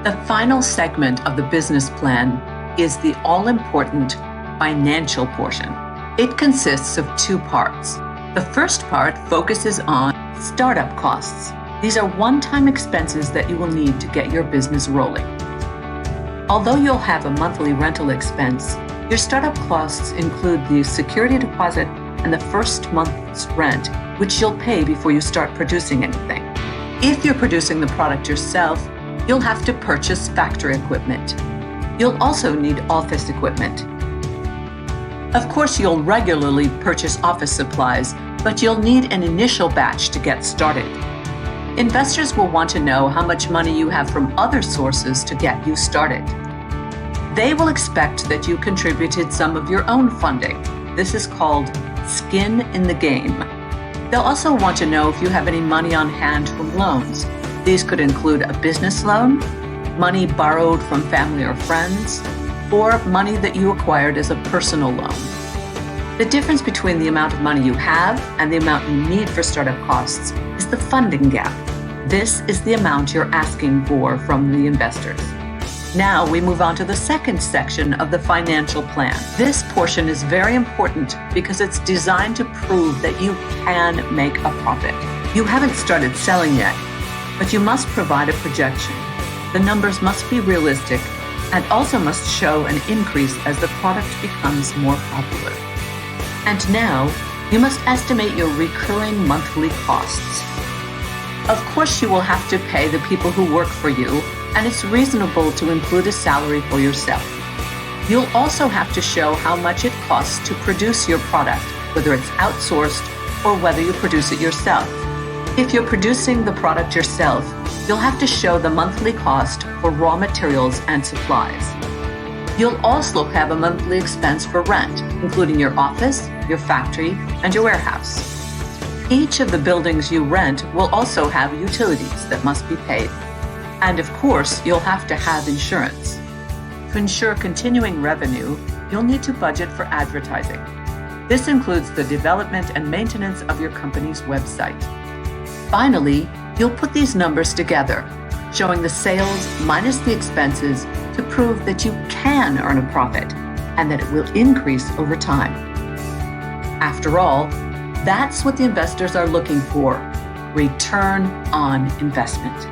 The final segment of the business plan is the all-important financial portion. It consists of two parts. The first part focuses on startup costs. These are one-time expenses that you will need to get your business rolling. Although you'll have a monthly rental expense, your startup costs include the security deposit and the first month's rent, which you'll pay before you start producing anything. If you're producing the product yourself, you'll have to purchase factory equipment. You'll also need office equipment. Of course, you'll regularly purchase office supplies, but you'll need an initial batch to get started. Investors will want to know how much money you have from other sources to get you started. They will expect that you contributed some of your own funding. This is called skin in the game. They'll also want to know if you have any money on hand from loans. These could include a business loan, money borrowed from family or friends, or money that you acquired as a personal loan. The difference between the amount of money you have and the amount you need for startup costs is the funding gap. This is the amount you're asking for from the investors. Now we move on to the second section of the financial plan. This portion is very important because it's designed to prove that you can make a profit. You haven't started selling yet, but you must provide a projection. The numbers must be realistic and also must show an increase as the product becomes more popular. And now, you must estimate your recurring monthly costs. Of course, you will have to pay the people who work for you, and it's reasonable to include a salary for yourself. You'll also have to show how much it costs to produce your product, whether it's outsourced or whether you produce it yourself. If you're producing the product yourself, you'll have to show the monthly cost for raw materials and supplies. You'll also have a monthly expense for rent, including your office, your factory, and your warehouse. Each of the buildings you rent will also have utilities that must be paid. And of course, you'll have to have insurance. To ensure continuing revenue, you'll need to budget for advertising. This includes the development and maintenance of your company's website. Finally, you'll put these numbers together, showing the sales minus the expenses to prove that you can earn a profit and that it will increase over time. After all, that's what the investors are looking for: return on investment.